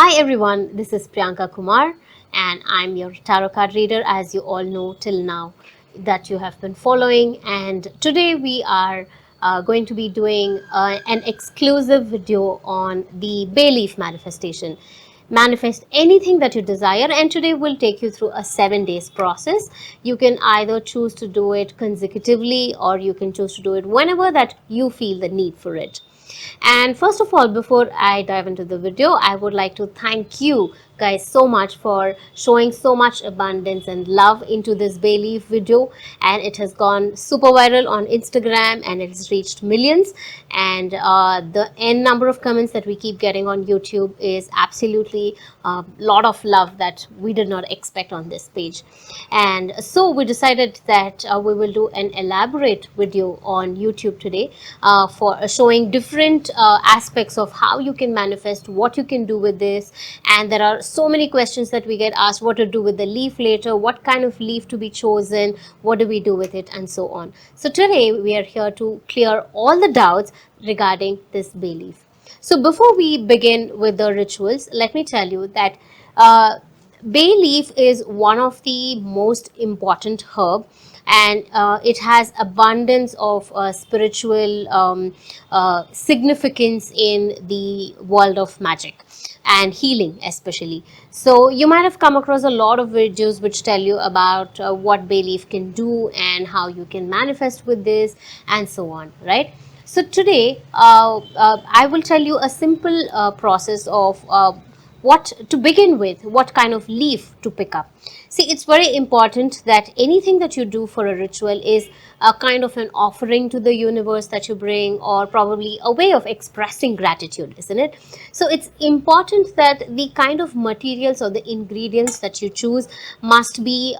Hi everyone, this is Priyanka Kumar and I'm your tarot card reader, as you all know till now that you have been following. And today we are going to be doing an exclusive video on the bay leaf manifestation. Manifest anything that you desire, and today we'll take you through a 7 days process. You can either choose to do it consecutively or you can choose to do it whenever that you feel the need for it. And first of all, before I dive into the video, I would like to thank you guys so much for showing so much abundance and love into this bay leaf video, and it has gone super viral on Instagram and it's reached millions. And the n number of comments that we keep getting on YouTube is absolutely a lot of love that we did not expect on this page. And so we decided that we will do an elaborate video on YouTube today for showing different aspects of how you can manifest, what you can do with this. And there are so many questions that we get asked: what to do with the leaf later, what kind of leaf to be chosen, what do we do with it, and so on. So today we are here to clear all the doubts regarding this bay leaf. So before we begin with the rituals, let me tell you that bay leaf is one of the most important herb, and it has abundance of spiritual significance in the world of magic and healing especially. So you might have come across a lot of videos which tell you about what bay leaf can do and how you can manifest with this and so on, right? So today I will tell you a simple process of what to begin with, what kind of leaf to pick up. See, it's very important that anything that you do for a ritual is a kind of an offering to the universe that you bring, or probably a way of expressing gratitude, isn't it? So it's important that the kind of materials or the ingredients that you choose must be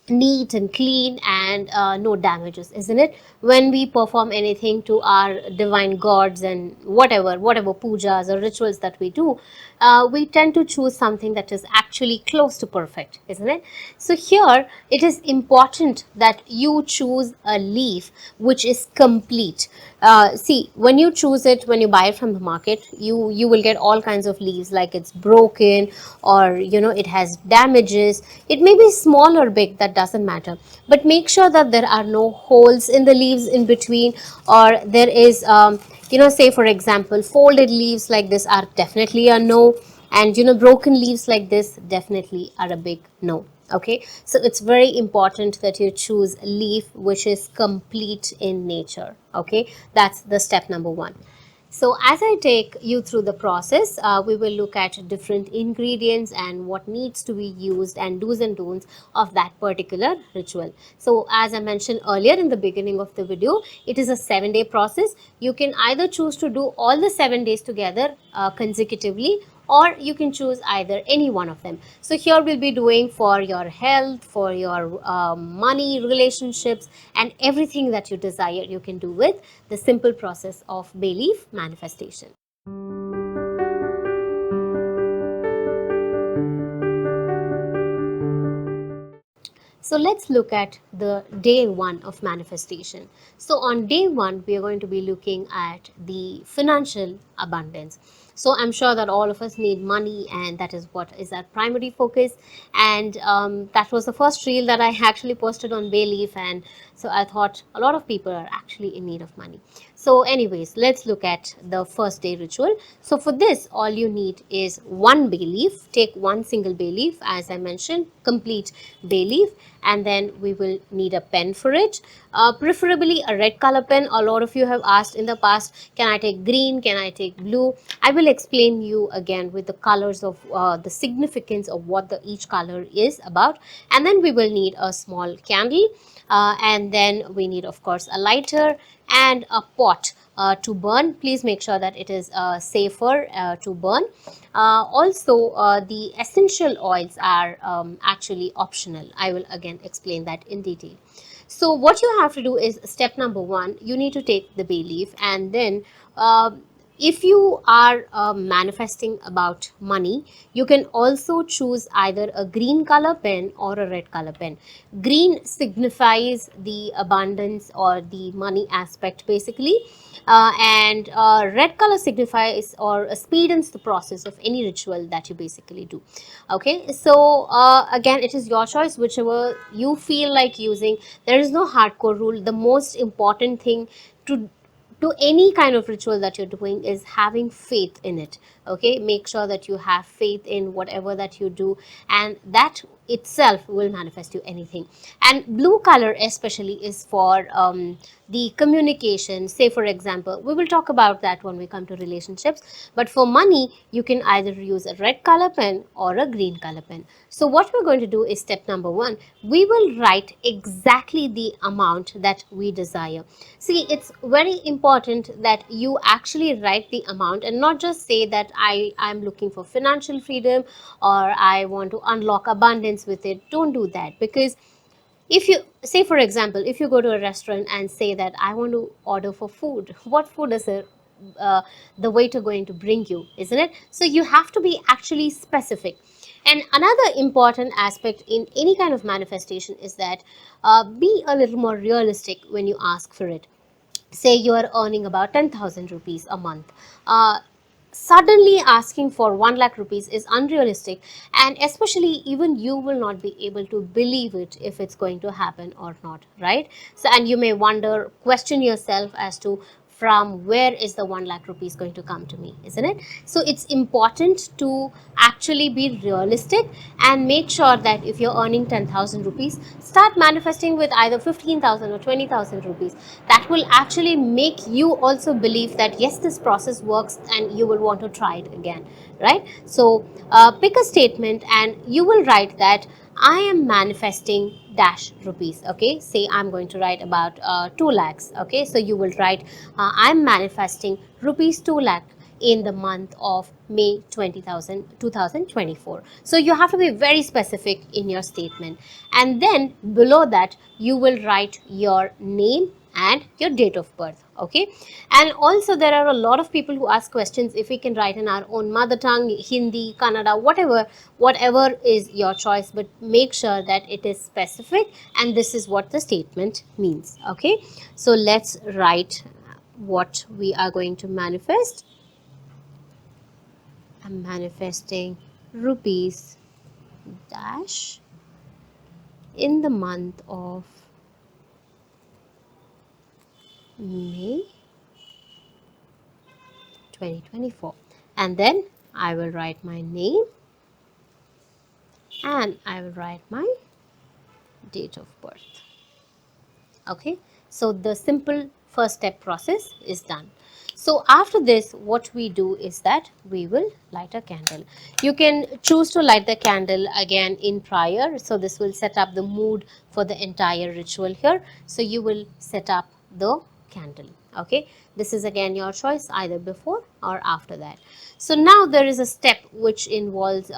neat and clean and no damages, isn't it? When we perform anything to our divine gods and whatever pujas or rituals that we do, we tend to choose something that is actually close to perfect, isn't it? So here it is important that you choose a leaf which is complete. See, when you choose it, when you buy it from the market, you will get all kinds of leaves, like it's broken, or it has damages. It may be small or big, that doesn't matter, but make sure that there are no holes in the leaves in between, or there is say for example, folded leaves like this are definitely a no, and broken leaves like this definitely are a big no. Okay, so it's very important that you choose a leaf which is complete in nature. Okay, that's the step number one. So as I take you through the process, we will look at different ingredients and what needs to be used and do's and don'ts of that particular ritual. So as I mentioned earlier in the beginning of the video, it is a 7 day process. You can either choose to do all the 7 days together consecutively, or you can choose either any one of them. So here we'll be doing for your health, for your money, relationships, and everything that you desire you can do with the simple process of bay leaf manifestation. So let's look at the day one of manifestation. So on day one, we are going to be looking at the financial abundance. So I'm sure that all of us need money, and that is what is our primary focus. And that was the first reel that I actually posted on bay leaf, and so I thought a lot of people are actually in need of money. So anyways, let's look at the first day ritual. So for this, all you need is one bay leaf. Take one single bay leaf, as I mentioned, complete bay leaf, and then we will need a pen for it, preferably a red color pen. A lot of you have asked in the past, can I take green, can I take blue? I will explain you again with the colors of the significance of what the each color is about. And then we will need a small candle, and then we need, of course, a lighter and a pot to burn. Please make sure that it is safer to burn. Also, the essential oils are actually optional. I will again explain that in detail. So what you have to do is, step number one, you need to take the bay leaf, and then if you are manifesting about money, you can also choose either a green color pen or a red color pen. Green signifies the abundance or the money aspect basically, and red color signifies or speedens the process of any ritual that you basically do. Okay, so again, it is your choice, whichever you feel like using. There is no hardcore rule. The most important thing to any kind of ritual that you're doing is having faith in it. Okay, make sure that you have faith in whatever that you do, and that itself will manifest you anything. And blue color especially is for the communication. Say for example, we will talk about that when we come to relationships, but for money you can either use a red color pen or a green color pen. So what we're going to do is step number one. We will write exactly the amount that we desire. See, it's very important that you actually write the amount and not just say that I'm looking for financial freedom or I want to unlock abundance with it. Don't do that, because if you say for example, if you go to a restaurant and say that I want to order for food, what food is it the waiter going to bring you, isn't it? So you have to be actually specific. And another important aspect in any kind of manifestation is that be a little more realistic when you ask for it. Say you are earning about 10,000 rupees a month. Suddenly asking for 1 lakh rupees is unrealistic, and especially even you will not be able to believe it if it's going to happen or not, right? So, and you may wonder, question yourself as to from where is the 1 lakh rupees going to come to me, isn't it? So it's important to actually be realistic and make sure that if you're earning 10,000 rupees, start manifesting with either 15,000 or 20,000 rupees. That will actually make you also believe that yes, this process works, and you will want to try it again, right? So pick a statement and you will write that I am manifesting dash rupees. Okay, say I'm going to write about 2 lakhs. Okay, so you will write I'm manifesting rupees 2 lakh in the month of May 2024. So you have to be very specific in your statement. And then below that, you will write your name and your date of birth. Okay, and also there are a lot of people who ask questions if we can write in our own mother tongue, Hindi, Kannada, whatever is your choice, but make sure that it is specific and this is what the statement means. Okay, so let's write what we are going to manifest. I'm manifesting rupees dash in the month of May 2024, and then I will write my name and I will write my date of birth. Okay, so the simple first step process is done. So after this, what we do is that we will light a candle. You can choose to light the candle again in prior, so this will set up the mood for the entire ritual here. So you will set up the candle. Okay, this is again your choice, either before or after that. So now there is a step which involves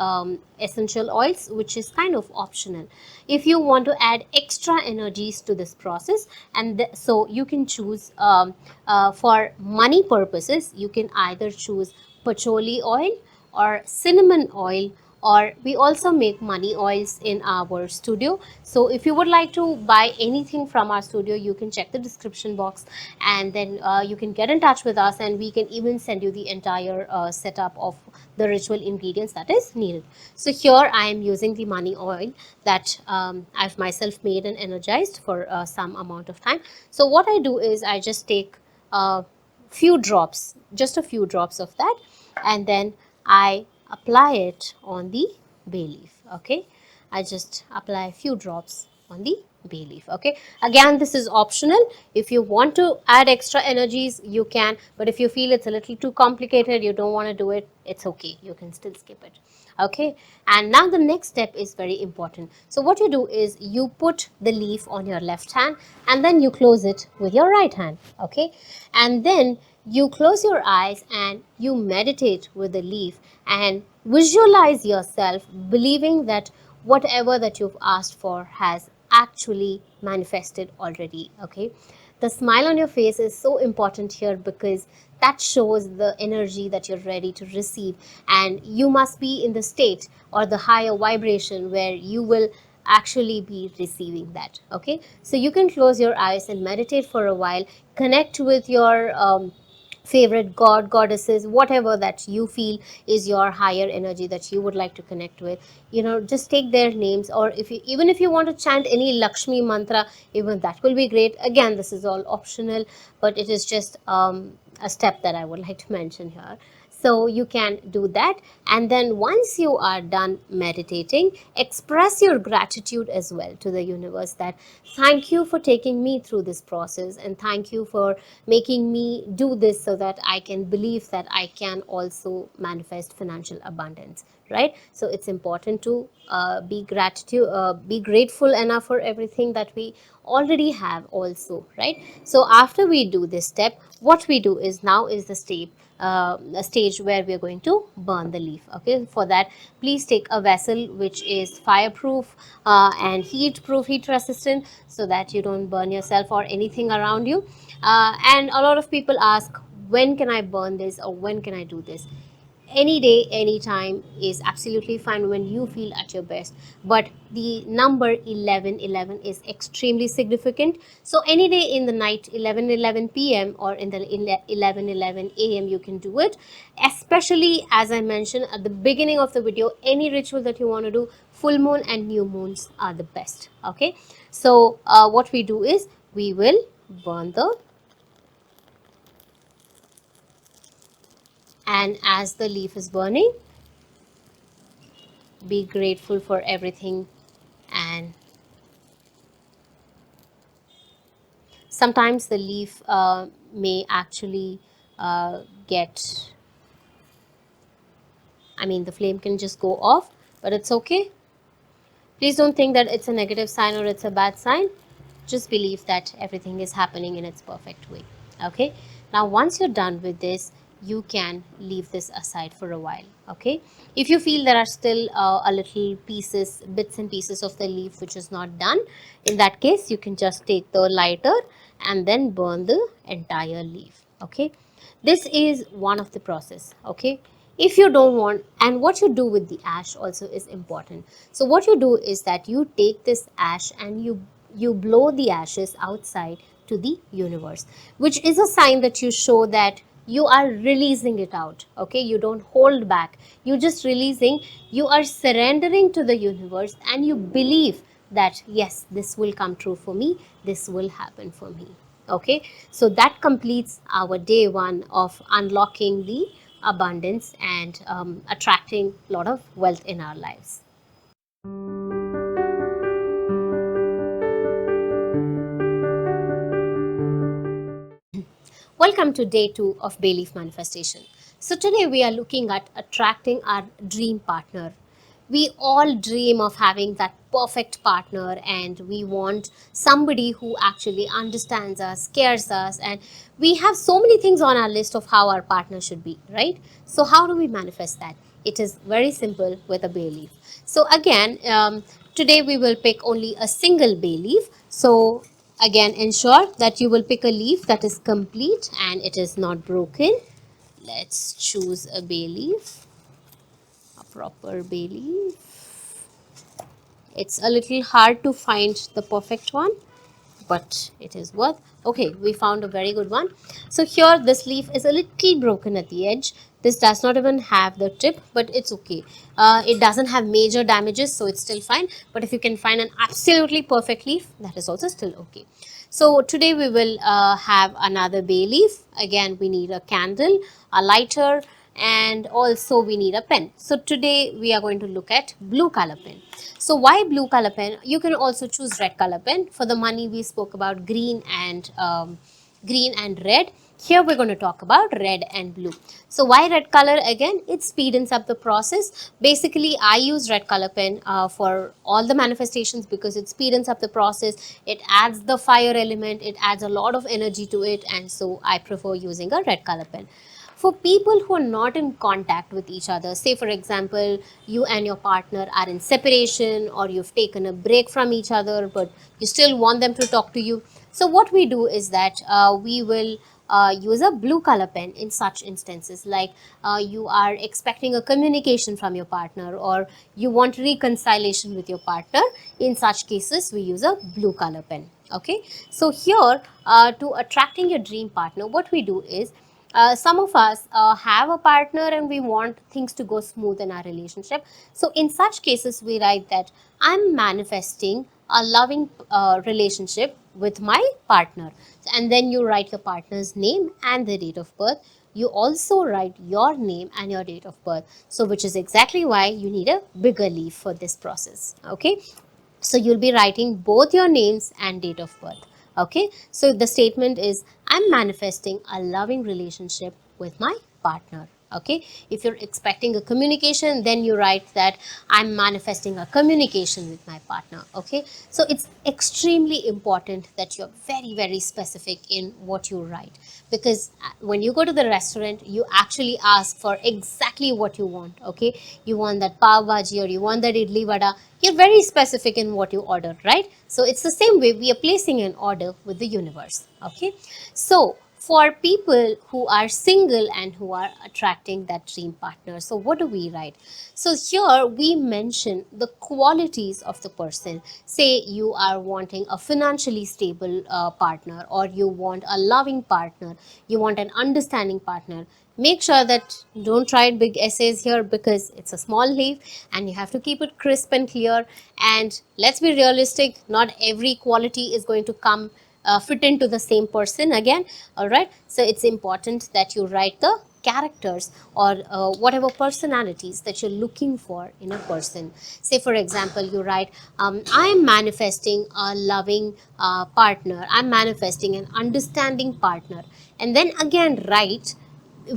essential oils, which is kind of optional if you want to add extra energies to this process. And so you can choose for money purposes, you can either choose patchouli oil or cinnamon oil, or we also make money oils in our studio. So if you would like to buy anything from our studio, you can check the description box, and then you can get in touch with us, and we can even send you the entire setup of the ritual ingredients that is needed. So here I am using the money oil that I've myself made and energized for some amount of time. So what I do is I just take a few drops, just a few drops of that, and then I apply it on the bay leaf. Okay, I just apply a few drops on the bay leaf. Okay, again, this is optional. If you want to add extra energies, you can, but if you feel it's a little too complicated, you don't want to do it, it's okay, you can still skip it. Okay, and now the next step is very important. So what you do is you put the leaf on your left hand and then you close it with your right hand. Okay, and then you close your eyes and you meditate with the leaf and visualize yourself believing that whatever that you've asked for has actually manifested already. Okay, The smile on your face is so important here because that shows the energy that you're ready to receive, and you must be in the state or the higher vibration where you will actually be receiving that. Okay, so you can close your eyes and meditate for a while, connect with your favorite god, goddesses, whatever that you feel is your higher energy that you would like to connect with. Just take their names, or if you, even if you want to chant any Lakshmi mantra, even that will be great. Again, this is all optional, but it is just a step that I would like to mention here. So you can do that, and then once you are done meditating, express your gratitude as well to the universe, that thank you for taking me through this process, and thank you for making me do this so that I can believe that I can also manifest financial abundance, right? So it's important to be grateful enough for everything that we already have also, right? So after we do this step, what we do is, now is the step, a stage where we are going to burn the leaf. Okay, for that, please take a vessel which is fireproof and heat proof, heat resistant, so that you don't burn yourself or anything around you. And a lot of people ask, when can I burn this, or when can I do this? Any day, any time is absolutely fine when you feel at your best. But the number 1111 is extremely significant. So any day in the night, 11:11 p.m. or in the 11:11 a.m., you can do it. Especially, as I mentioned at the beginning of the video, any ritual that you want to do, full moon and new moons are the best. Okay, so what we do is, we will burn the, and as the leaf is burning, be grateful for everything. And sometimes the leaf may actually get, I mean, the flame can just go off, but it's okay. Please don't think that it's a negative sign or it's a bad sign. Just believe that everything is happening in its perfect way. Okay, now once you're done with this, you can leave this aside for a while. Okay, if you feel there are still a little pieces, bits and pieces of the leaf which is not done, in that case you can just take the lighter and then burn the entire leaf. Okay, this is one of the process. Okay, if you don't want, and what you do with the ash also is important. So what you do is that you take this ash and you blow the ashes outside to the universe, which is a sign that you show that you are releasing it out. Okay, you don't hold back, you just releasing, you are surrendering to the universe, and you believe that yes, this will come true for me, this will happen for me. Okay, so that completes our day one of unlocking the abundance and attracting a lot of wealth in our lives. Welcome to day two of Bay Leaf Manifestation. So, today we are looking at attracting our dream partner. We all dream of having that perfect partner, and we want somebody who actually understands us, cares us, and we have so many things on our list of how our partner should be, right? So, how do we manifest that? It is very simple with a bay leaf. So, again, today we will pick only a single bay leaf. So, again, ensure that you will pick a leaf that is complete and it is not broken. Let's choose a bay leaf, a proper bay leaf. It's a little hard to find the perfect one, but it is worth. Okay, we found a very good one. So here this leaf is a little broken at the edge. This does not even have the tip, but it's okay. It doesn't have major damages, so it's still fine. But if you can find an absolutely perfect leaf, that is also still okay. So today we will have another bay leaf. Again, we need a candle, a lighter, and also we need a pen. So today we are going to look at blue color pen. So why blue color pen? You can also choose red color pen. For the money we spoke about green and red. Here we're going to talk about red and blue. So why red color? Again, it speeds up the process. Basically, I use red color pen for all the manifestations because it speeds up the process. It adds the fire element. It adds a lot of energy to it, and so I prefer using a red color pen. For people who are not in contact with each other, say for example, you and your partner are in separation, or you've taken a break from each other, but you still want them to talk to you. So, what we do is that we will use a blue color pen in such instances, like you are expecting a communication from your partner, or you want reconciliation with your partner. In such cases, we use a blue color pen. Okay, so here to attracting your dream partner, what we do is some of us have a partner and we want things to go smooth in our relationship. So, in such cases, we write that I'm manifesting a loving relationship with my partner. And then you write your partner's name and the date of birth. You also write your name and your date of birth. So, which is exactly why you need a bigger leaf for this process. Okay. So you'll be writing both your names and date of birth. Okay. So the statement is I'm manifesting a loving relationship with my partner. Okay. If you're expecting a communication, then you write that I'm manifesting a communication with my partner. Okay. So it's extremely important that you're very, very specific in what you write, because when you go to the restaurant, you actually ask for exactly what you want. Okay. You want that pav bhaji, or you want that idli vada. You're very specific in what you ordered, right? So it's the same way we are placing an order with the universe. Okay. So for people who are single and who are attracting that dream partner, so what do we write? So here we mention the qualities of the person. Say you are wanting a financially stable partner, or you want a loving partner, you want an understanding partner. Make sure that don't write big essays here, because it's a small leaf and you have to keep it crisp and clear. And let's be realistic, not every quality is going to come fit into the same person again. All right, so it's important that you write the characters, or whatever personalities that you're looking for in a person. Say for example, you write I'm manifesting a loving partner, I'm manifesting an understanding partner, and then again write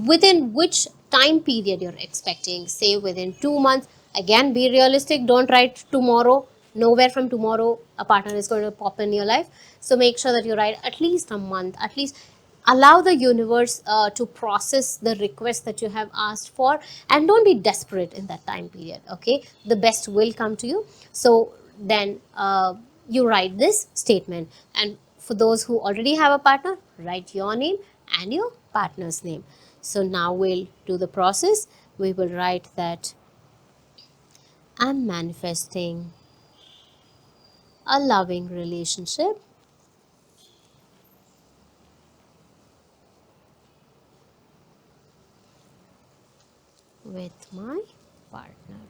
within which time period you're expecting. Say within 2 months. Again, be realistic, don't write tomorrow. Nowhere from tomorrow a partner is going to pop in your life. So make sure that you write at least a month, at least. Allow the universe to process the request that you have asked for, and don't be desperate in that time period. Okay, the best will come to you. So then you write this statement, and for those who already have a partner, write your name and your partner's name. So now we'll do the process. We will write that I'm manifesting a loving relationship with my partner.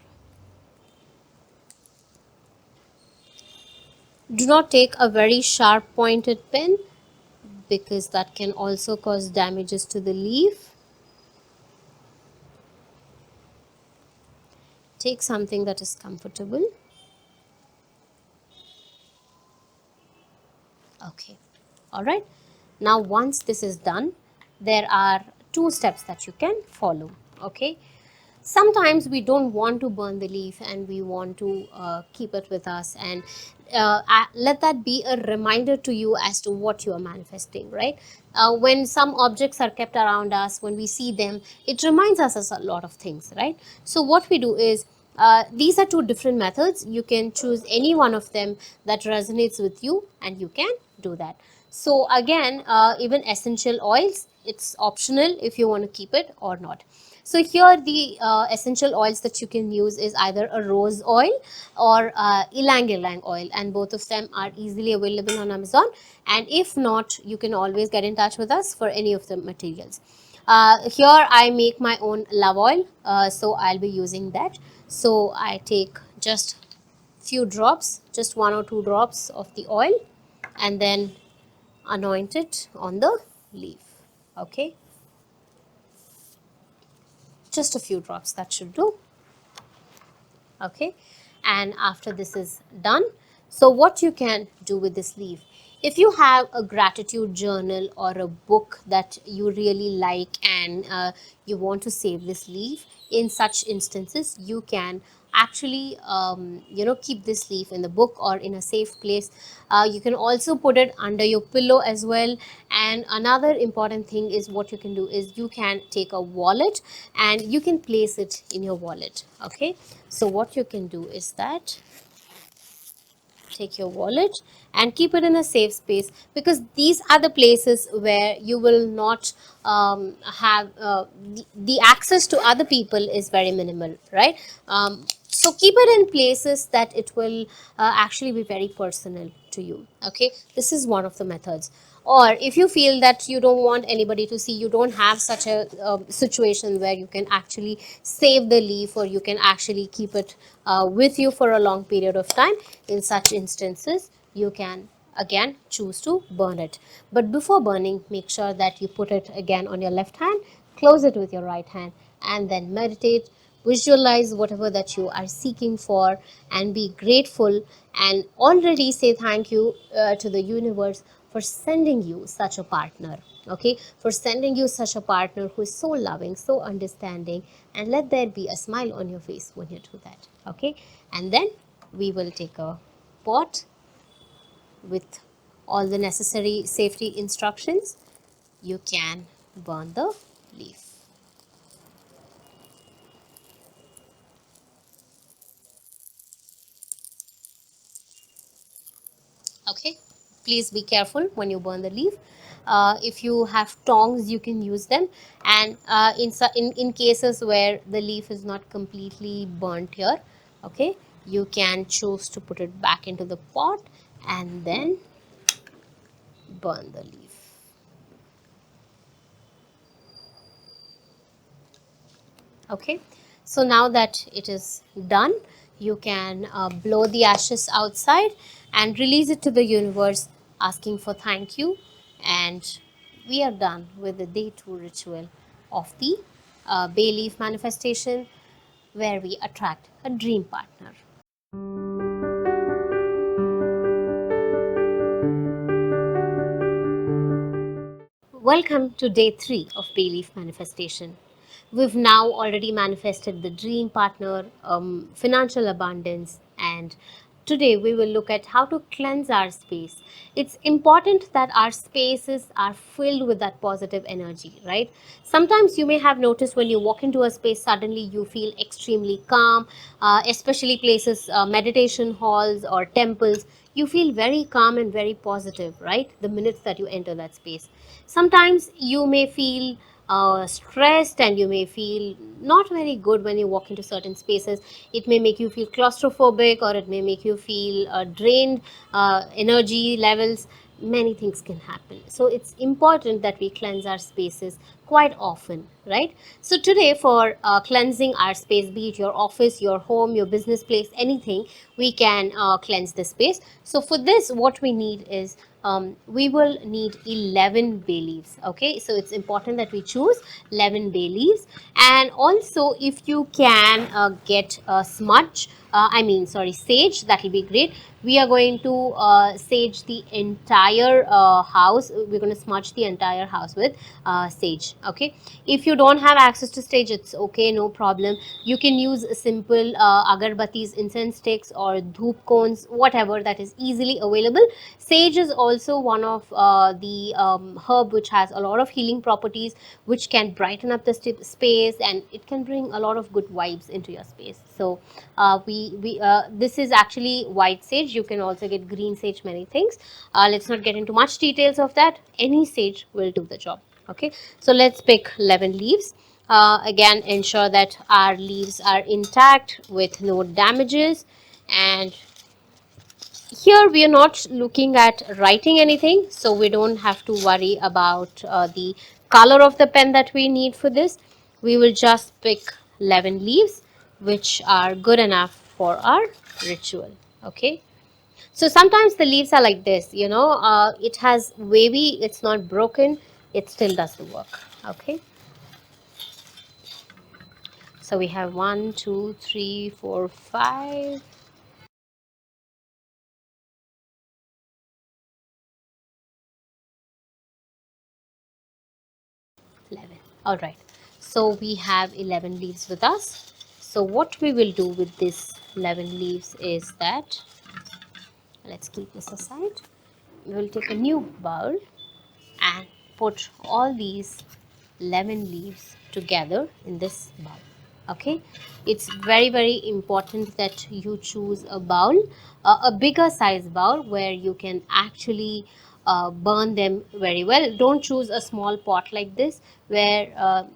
Do not take a very sharp pointed pen, because that can also cause damages to the leaf. Take something that is comfortable. Okay. All right. Now, once this is done, there are two steps that you can follow. Okay. Sometimes we don't want to burn the leaf, and we want to keep it with us, and let that be a reminder to you as to what you are manifesting, right? When some objects are kept around us, when we see them, it reminds us a lot of things, right? So what we do is, these are two different methods. You can choose any one of them that resonates with you, and you can do that. So again, even essential oils, it's optional if you want to keep it or not. So here the essential oils that you can use is either a rose oil or ylang ylang oil, and both of them are easily available on Amazon. And if not, you can always get in touch with us for any of the materials. Here I make my own love oil, so I'll be using that. So I take just few drops, just 1 or 2 drops of the oil, and then anoint it on the leaf. Okay, just a few drops, that should do. Okay, and after this is done, so what you can do with this leaf, if you have a gratitude journal or a book that you really like, and you want to save this leaf, in such instances you can actually keep this leaf in the book or in a safe place. You can also put it under your pillow as well. And another important thing is, what you can do is you can take a wallet and you can place it in your wallet. Okay, so what you can do is that take your wallet and keep it in a safe space, because these are the places where you will not have the access to other people is very minimal, right? So keep it in places that it will actually be very personal to you. Okay, this is one of the methods. Or if you feel that you don't want anybody to see, you don't have such a situation where you can actually save the leaf, or you can actually keep it with you for a long period of time, in such instances you can again choose to burn it. But before burning, make sure that you put it again on your left hand, close it with your right hand, and then meditate, visualize whatever that you are seeking for, and be grateful, and already say thank you to the universe for sending you such a partner. Okay, for sending you such a partner who is so loving, so understanding, and let there be a smile on your face when you do that. Okay, and then we will take a pot with all the necessary safety instructions. You can burn the leaf. Okay, please be careful when you burn the leaf. If you have tongs, you can use them. And in cases where the leaf is not completely burnt here, okay, you can choose to put it back into the pot and then burn the leaf. Okay, so now that it is done, you can blow the ashes outside and release it to the universe, asking for thank you. And we are done with the day 2 ritual of the bay leaf manifestation, where we attract a dream partner. Welcome to day 3 of Bay Leaf Manifestation. We've now already manifested the dream partner, financial abundance, and today we will look at how to cleanse our space. It's important that our spaces are filled with that positive energy, right? Sometimes you may have noticed when you walk into a space, suddenly you feel extremely calm, especially places, meditation halls or temples. You feel very calm and very positive, right? The minutes that you enter that space. Sometimes you may feel stressed, and you may feel not very good when you walk into certain spaces. It may make you feel claustrophobic, or it may make you feel drained, energy levels. Many things can happen. So it's important that we cleanse our spaces quite often, right? So today, for cleansing our space, be it your office, your home, your business place, anything, we can cleanse the space. So for this, what we need is, we will need 11 bay leaves. Okay, so it's important that we choose 11 bay leaves. And also, if you can get a smudge, sage, that will be great. We are going to sage the entire house. We're going to smudge the entire house with sage. Okay, if you don't have access to sage, it's okay, no problem. You can use simple agarbattis, incense sticks, or dhoop cones, whatever that is easily available. Sage is also one of the herb which has a lot of healing properties, which can brighten up the space, and it can bring a lot of good vibes into your space. So we this is actually white sage. You can also get green sage, many things. Let's not get into much details of that. Any sage will do the job. Okay, so let's pick 11 leaves. Again, ensure that our leaves are intact with no damages. And here we are not looking at writing anything, so we don't have to worry about the color of the pen that we need for this. We will just pick 11 leaves which are good enough for our ritual. Okay, so sometimes the leaves are like this, it has wavy, it's not broken, it still does the work. Okay, so we have 1 2 3 4 5 11. All right. So we have 11 leaves with us. So what we will do with this lemon leaves is that, let's keep this aside. We will take a new bowl and put all these lemon leaves together in this bowl. Okay, it's very important that you choose a bowl, a bigger size bowl where you can actually burn them very well. Don't choose a small pot like this where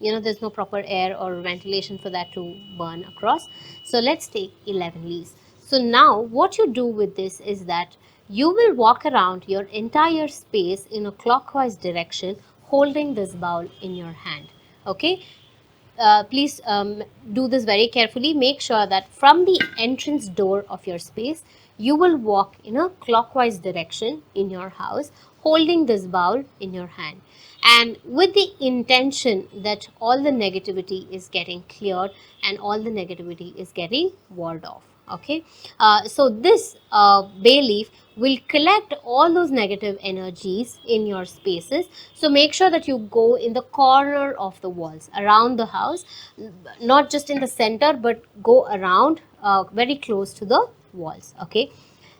there's no proper air or ventilation for that to burn across. So let's take 11 leaves. So now what you do with this is that you will walk around your entire space in a clockwise direction holding this bowl in your hand. Okay, please do this very carefully. Make sure that from the entrance door of your space, you will walk in a clockwise direction in your house, holding this bowl in your hand. And with the intention that all the negativity is getting cleared and all the negativity is getting warded off. Okay, so this bay leaf will collect all those negative energies in your spaces. So make sure that you go in the corner of the walls around the house, not just in the center but go around very close to the walls. Okay,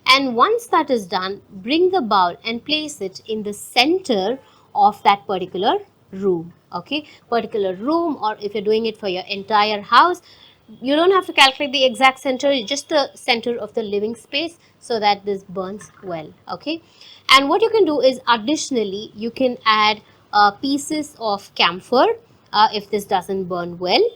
and once that is done, bring the bowl and place it in the center of that particular room. Okay, particular room, or if you're doing it for your entire house, you don't have to calculate the exact center, just the center of the living space, so that this burns well. Okay, and what you can do is additionally you can add pieces of camphor if this doesn't burn well,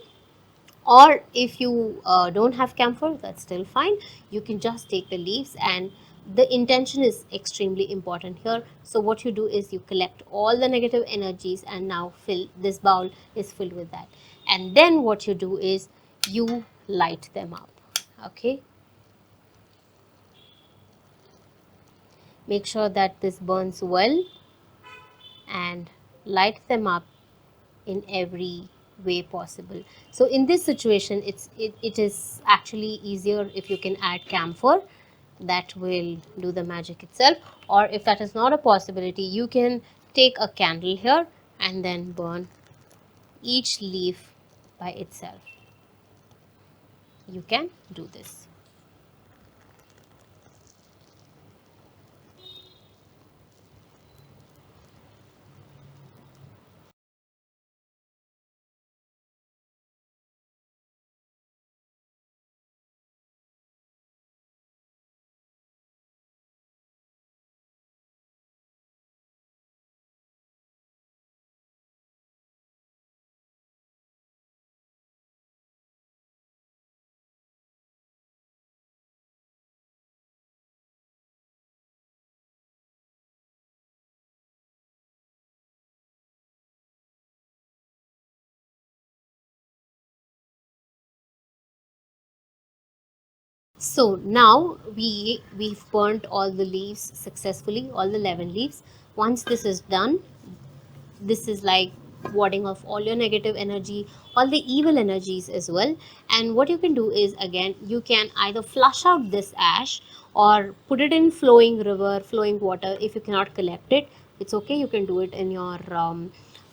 or if you don't have camphor, that's still fine. You can just take the leaves, and the intention is extremely important here. So what you do is you collect all the negative energies, and now fill this bowl is filled with that, and then what you do is you light them up. Okay, make sure that this burns well and light them up in every way possible. So in this situation, it is actually easier if you can add camphor. That will do the magic itself. Or if that is not a possibility, you can take a candle here and then burn each leaf by itself. You can do this. So now we've burnt all the leaves successfully, all the 11 leaves. Once this is done, this is like warding off all your negative energy, all the evil energies as well. And what you can do is, again, you can either flush out this ash or put it in flowing river, flowing water. If you cannot collect it, it's okay, you can do it in your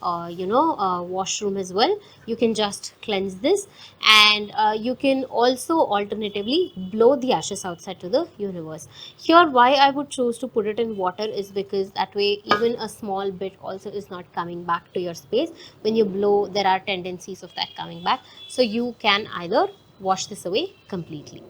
washroom as well. You can just cleanse this, and you can also alternatively blow the ashes outside to the universe. Here, why I would choose to put it in water is because that way even a small bit also is not coming back to your space. When you blow, there are tendencies of that coming back, so you can either wash this away completely.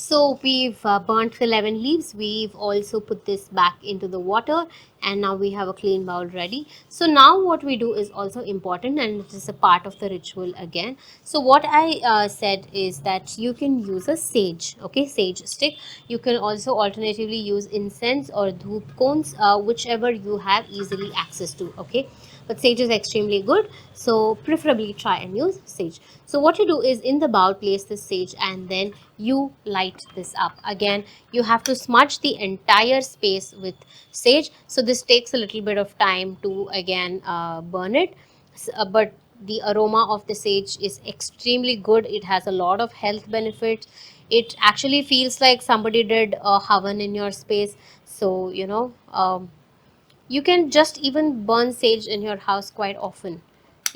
So we've burnt the lemon leaves. We've also put this back into the water, and now we have a clean bowl ready. So now what we do is also important, and it is a part of the ritual again. So what I said is that you can use a sage, okay, sage stick. You can also alternatively use incense or dhoop cones, whichever you have easily access to, okay. But sage is extremely good, so preferably try and use sage. So what you do is, in the bowl, place the sage, and then you light this up. Again, you have to smudge the entire space with sage, so this takes a little bit of time to again burn it. But the aroma of the sage is extremely good. It has a lot of health benefits. It actually feels like somebody did a havan in your space. So you can just even burn sage in your house quite often.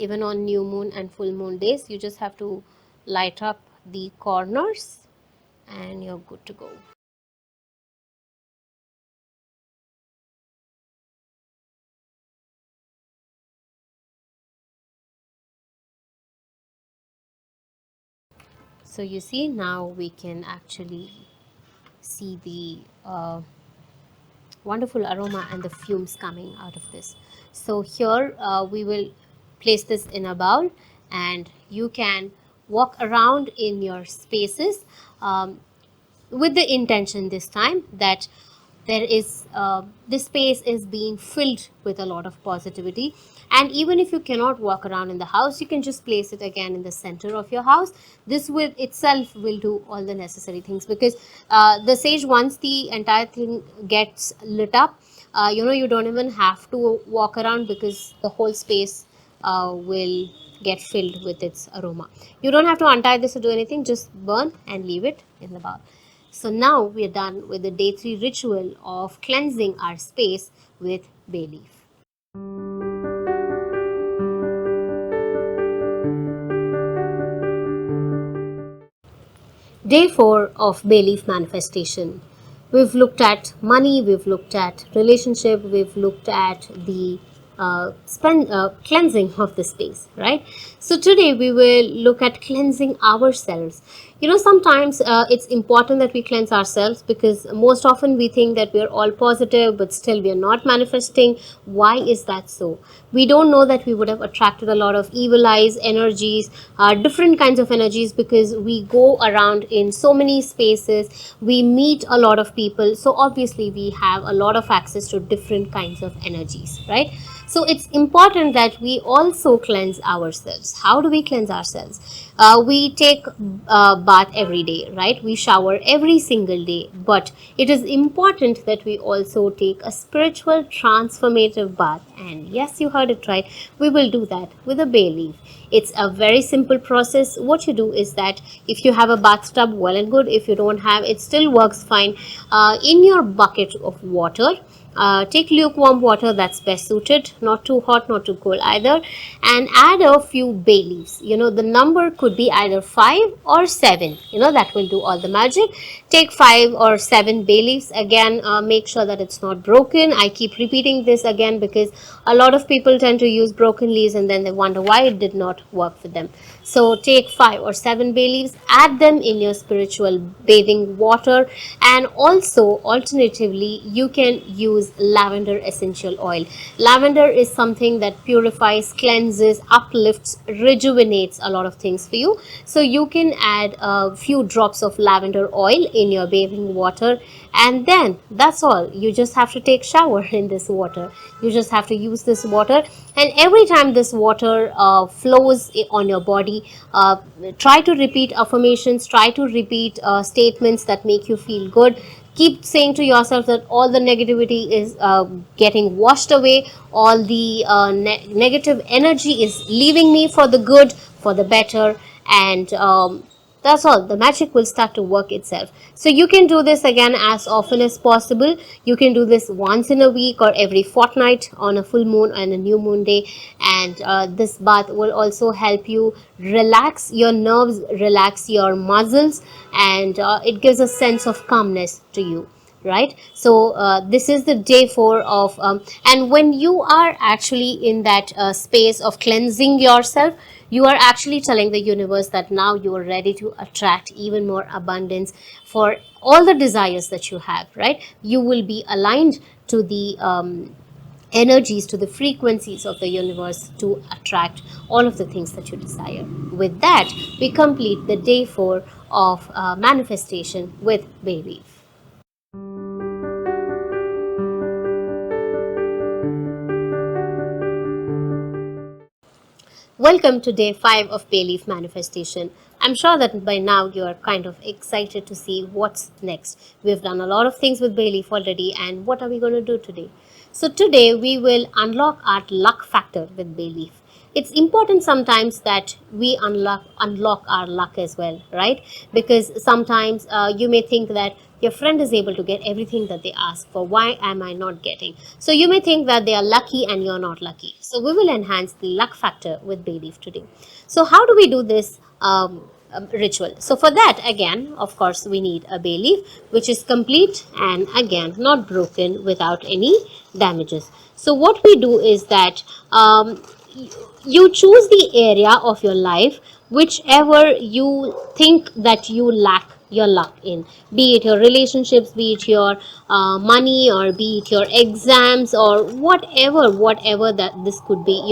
Even on new moon and full moon days, you just have to light up the corners and you're good to go. So you see, now we can actually see the wonderful aroma and the fumes coming out of this. So here we will place this in a bowl, and you can walk around in your spaces, with the intention this time that there is this space is being filled with a lot of positivity. And even if you cannot walk around in the house, you can just place it again in the center of your house. This will itself will do all the necessary things, because the sage, once the entire thing gets lit up, you don't even have to walk around, because the whole space will get filled with its aroma. You don't have to untie this or do anything, just burn and leave it in the bowl. So now we are done with the day 3 ritual of cleansing our space with bay leaf. Day 4 of bay leaf manifestation. We've looked at money, we've looked at relationship, we've looked at the cleansing of the space, right? So today we will look at cleansing ourselves. Sometimes it's important that we cleanse ourselves, because most often we think that we're all positive, but still we are not manifesting. Why is that so? We don't know that we would have attracted a lot of evil eyes, energies, different kinds of energies, because we go around in so many spaces, we meet a lot of people. So obviously we have a lot of access to different kinds of energies, right? So it's important that we also cleanse ourselves. How do we cleanse ourselves? We take bath every day, right? We shower every single day, but it is important that we also take a spiritual transformative bath. And yes, you heard it right, we will do that with a bay leaf. It's a very simple process. What you do is that if you have a bathtub, well and good. If you don't have, it still works fine. In your bucket of water, take lukewarm water, that's best suited, not too hot, not too cold either, and add a few bay leaves. The number could be either 5 or 7. That will do all the magic. Take 5 or 7 bay leaves. Again, make sure that it's not broken. I keep repeating this again, because a lot of people tend to use broken leaves and then they wonder why it did not work for them. So take 5 or 7 bay leaves, add them in your spiritual bathing water, and also alternatively you can use lavender essential oil. Lavender is something that purifies, cleanses, uplifts, rejuvenates a lot of things for you. So you can add a few drops of lavender oil in your bathing water, and then that's all. You just have to take shower in this water. You just have to use this water, and every time this water flows on your body, try to repeat affirmations, try to repeat statements that make you feel good. Keep saying to yourself that all the negativity is getting washed away, all the negative energy is leaving me for the good, for the better, and that's all. The magic will start to work itself. So you can do this again as often as possible. You can do this once in a week or every fortnight on a full moon and a new moon day. And this bath will also help you relax your nerves, relax your muscles, and it gives a sense of calmness to you, right? So this is the day 4 of and when you are actually in that space of cleansing yourself, you are actually telling the universe that now you are ready to attract even more abundance for all the desires that you have, right? You will be aligned to the energies, to the frequencies of the universe, to attract all of the things that you desire. With that, we complete the day 4 of manifestation with bay leaf. Welcome to day 5 of Bay Leaf Manifestation. I'm sure that by now you are kind of excited to see what's next. We've done a lot of things with Bay Leaf already, and what are we going to do today? So, today we will unlock our luck factor with Bay Leaf. it's important sometimes that we unlock our luck as well, right? Because sometimes you may think that your friend is able to get everything that they ask for, why am I not getting? So you may think that they are lucky and you're not lucky. So we will enhance the luck factor with bay leaf today. So how do we do this ritual? So for that, again, of course, we need a bay leaf which is complete and again not broken without any damages. So what we do is that you choose the area of your life whichever you think that you lack your luck in, be it your relationships, be it your money, or be it your exams, or whatever that this could be,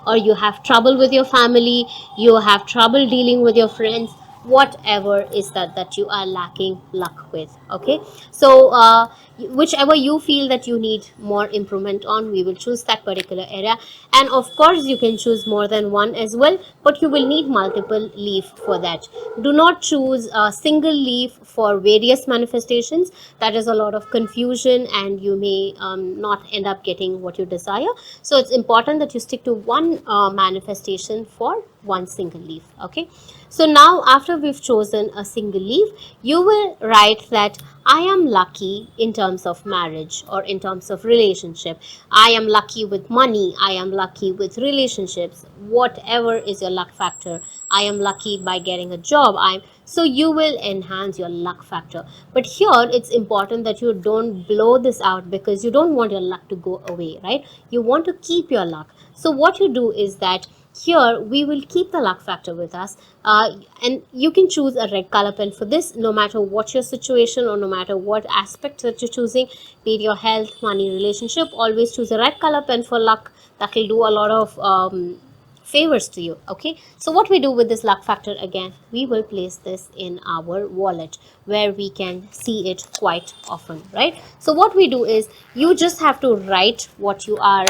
or you have trouble with your family, you have trouble dealing with your friends, whatever is that you are lacking luck with. Okay, so whichever you feel that you need more improvement on, we will choose that particular area. And of course you can choose more than one as well, but you will need multiple leaf for that. Do not choose a single leaf for various manifestations. That is a lot of confusion and you may not end up getting what you desire. So it's important that you stick to one manifestation for one single leaf. Okay, so now after we've chosen a single leaf, you will write that I am lucky in terms of marriage or in terms of relationship. I am lucky with money. I am lucky with relationships. Whatever is your luck factor. I am lucky by getting a job. So you will enhance your luck factor. But here it's important that you don't blow this out because you don't want your luck to go away, right? You want to keep your luck. So what you do is that here we will keep the luck factor with us, and you can choose a red color pen for this, no matter what your situation or no matter what aspect that you're choosing, be it your health, money, relationship. Always choose a red color pen for luck. That will do a lot of favors to you. Okay, so what we do with this luck factor, again, we will place this in our wallet where we can see it quite often, right? So what we do is you just have to write what you are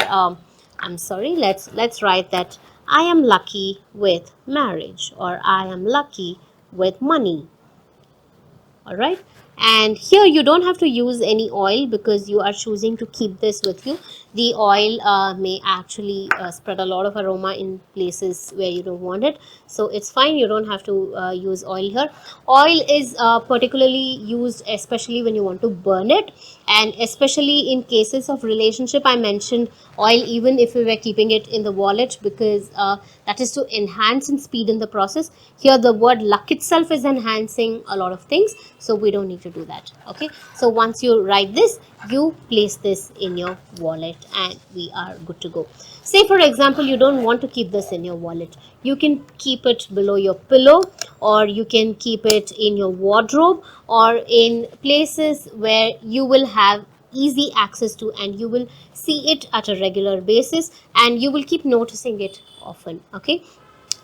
I'm sorry, let's write that I am lucky with marriage, or I am lucky with money. All right, and here you don't have to use any oil because you are choosing to keep this with you. The oil may actually spread a lot of aroma in places where you don't want it, so it's fine, you don't have to use oil here. Oil is particularly used especially when you want to burn it, and especially in cases of relationship. I mentioned oil even if we were keeping it in the wallet because that is to enhance and speed in the process. Here the word luck itself is enhancing a lot of things, so we don't need to do that. Okay, so once you write this, you place this in your wallet and we are good to go. Say for example you don't want to keep this in your wallet, you can keep it below your pillow, or you can keep it in your wardrobe, or in places where you will have easy access to and you will see it at a regular basis and you will keep noticing it often. Okay,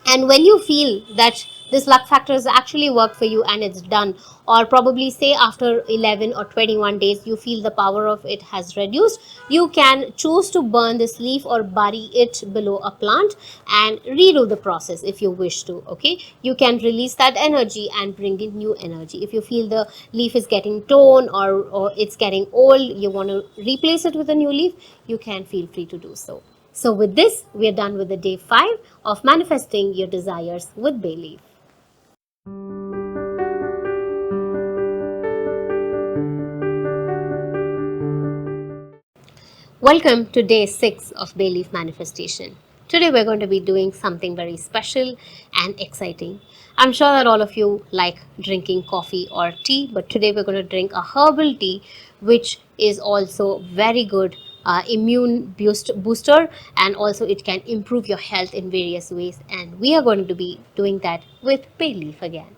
and when you feel that this luck factor has actually worked for you and it's done, or probably say after 11 or 21 days you feel the power of it has reduced, you can choose to burn this leaf or bury it below a plant and redo the process if you wish to. Okay, you can release that energy and bring in new energy. If you feel the leaf is getting torn, or it's getting old, you want to replace it with a new leaf, you can feel free to do so. So with this, we are done with the day 5 of manifesting your desires with bay leaf. Welcome to day 6 of bay leaf manifestation. Today we're going to be doing something very special and exciting. I'm sure that all of you like drinking coffee or tea, but today we're going to drink a herbal tea which is also very good booster, and also it can improve your health in various ways, and we are going to be doing that with bay leaf again.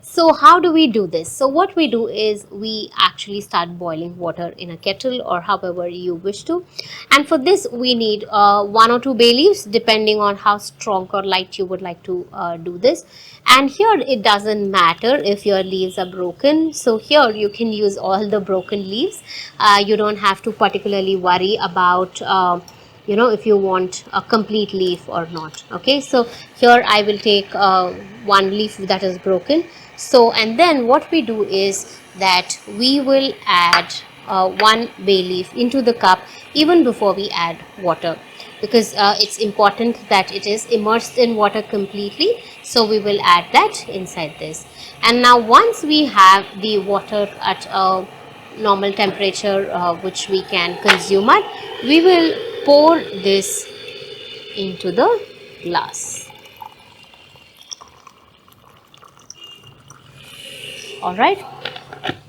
So how do we do this? So what we do is we actually start boiling water in a kettle or however you wish to. And for this we need 1 or 2 bay leaves depending on how strong or light you would like to do this. And here it doesn't matter if your leaves are broken. So here you can use all the broken leaves. You don't have to particularly worry about if you want a complete leaf or not. Okay, so here I will take one leaf that is broken. So and then what we do is that we will add one bay leaf into the cup even before we add water. because it's important that it is immersed in water completely. So we will add that inside this. And now once we have the water at a normal temperature which we can consume at, we will pour this into the glass. All right.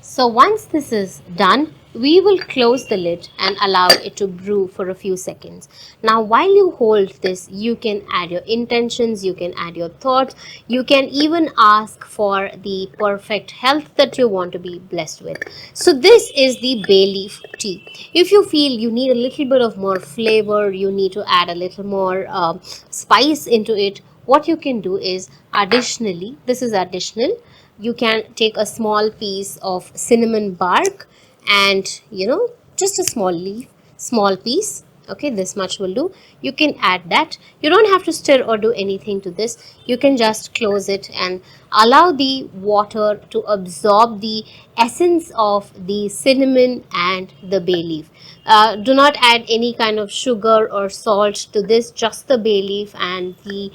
So once this is done, we will close the lid and allow it to brew for a few seconds. Now while you hold this, you can add your intentions, you can add your thoughts, you can even ask for the perfect health that you want to be blessed with. So this is the bay leaf tea. If you feel you need a little bit of more flavor, you need to add a little more spice into it, what you can do is additionally, this is additional, you can take a small piece of cinnamon bark and just a small leaf, small piece. Okay, this much will do. You can add that. You don't have to stir or do anything to this. You can just close it and allow the water to absorb the essence of the cinnamon and the bay leaf. Do not add any kind of sugar or salt to this, just the bay leaf and the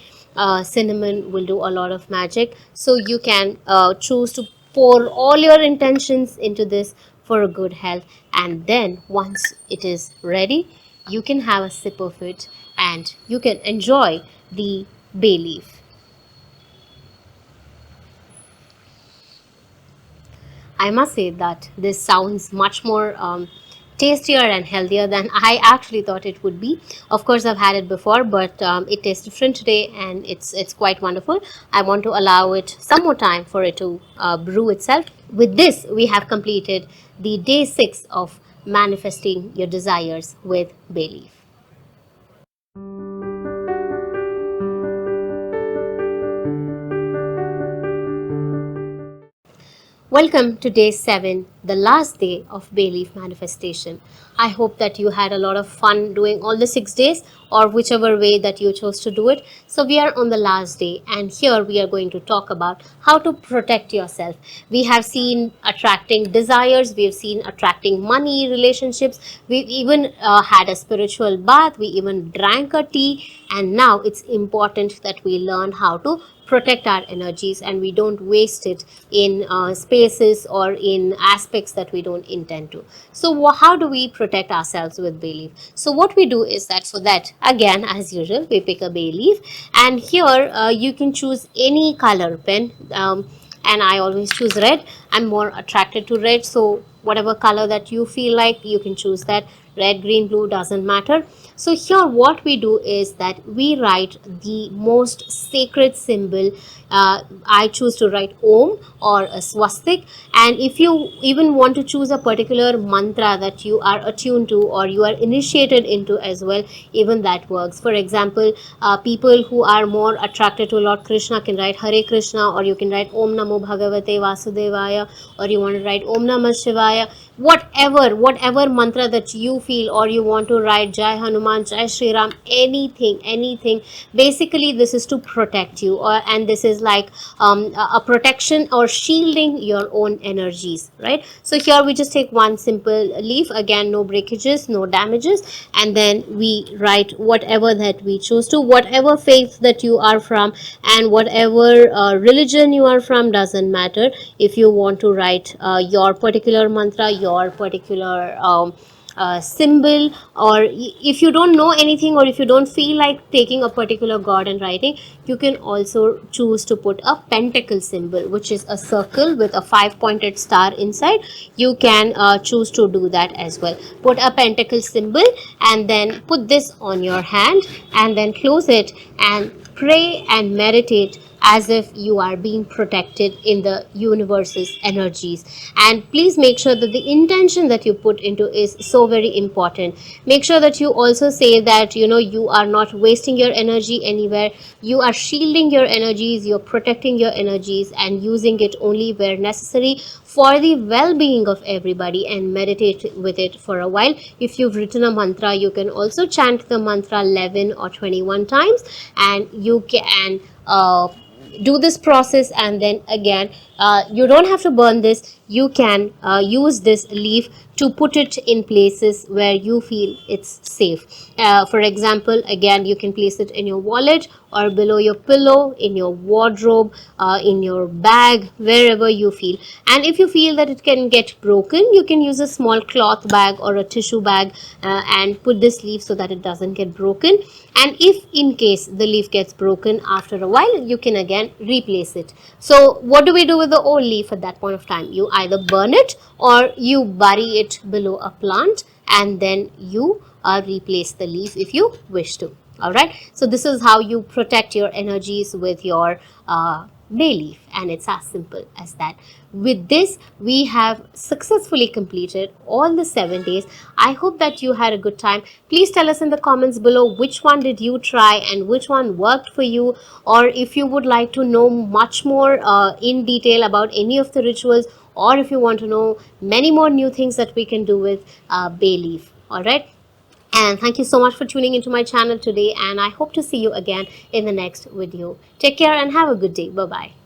cinnamon will do a lot of magic. So you can choose to pour all your intentions into this for a good health, and then once it is ready, you can have a sip of it and you can enjoy the bay leaf. I must say that this sounds much more tastier and healthier than I actually thought it would be. Of course, I've had it before, but it tastes different today, and it's quite wonderful. I want to allow it some more time for it to brew itself. With this, we have completed the day 6 of manifesting your desires with bay leaf. Welcome to day 7, the last day of Bay Leaf Manifestation. I hope that you had a lot of fun doing all the 6 days, or whichever way that you chose to do it. So we are on the last day, and here we are going to talk about how to protect yourself. We have seen attracting desires, we have seen attracting money, relationships, we've even had a spiritual bath, we even drank a tea, and now it's important that we learn how to protect our energies and we don't waste it in spaces or in aspects that we don't intend to. So how do we protect ourselves with bay leaf? So what we do is that, for that, again as usual, we pick a bay leaf, and here you can choose any color pen, and I always choose red. I'm more attracted to red, so whatever color that you feel like, you can choose that. Red, green, blue, doesn't matter. So here what we do is that we write the most sacred symbol. I choose to write Om or a swastik, and if you even want to choose a particular mantra that you are attuned to or you are initiated into as well, even that works. For example, people who are more attracted to Lord Krishna can write Hare Krishna, or you can write Om Namo Bhagavate Vasudevaya, or you want to write Om Namah Shivaya. Whatever mantra that you feel, or you want to write Jai Hanuman, Jai Shri Ram, anything. Basically this is to protect you, and this is like a protection or shielding your own energies, right? So here we just take one simple leaf, again no breakages, no damages, and then we write whatever that we choose to, whatever faith that you are from and whatever religion you are from, doesn't matter. If you want to write your particular mantra, your particular symbol, or if you don't know anything, or if you don't feel like taking a particular god and writing, you can also choose to put a pentacle symbol, which is a circle with a 5-pointed star inside. You can choose to do that as well. Put a pentacle symbol and then put this on your hand and then close it and pray and meditate as if you are being protected in the universe's energies. And please make sure that the intention that you put into is so very important. Make sure that you also say that you are not wasting your energy anywhere, you are shielding your energies, you're protecting your energies and using it only where necessary for the well-being of everybody, and meditate with it for a while. If you've written a mantra, you can also chant the mantra 11 or 21 times, and you can do this process. And then again, you don't have to burn this, you can use this leaf to put it in places where you feel it's safe. For example, again, you can place it in your wallet or below your pillow, in your wardrobe, in your bag, wherever you feel. And if you feel that it can get broken, you can use a small cloth bag or a tissue bag and put this leaf so that it doesn't get broken. And if in case the leaf gets broken after a while, you can again replace it. So what do we do with the old leaf at that point of time? You either burn it or you bury it below a plant, and then you replace the leaf if you wish to. All right, so this is how you protect your energies with your bay leaf, and it's as simple as that. With this, we have successfully completed all the 7 days. I hope that you had a good time. Please tell us in the comments below which one did you try and which one worked for you, or if you would like to know much more in detail about any of the rituals, or if you want to know many more new things that we can do with bay leaf. All right. And thank you so much for tuning into my channel today, and I hope to see you again in the next video. Take care and have a good day. Bye bye.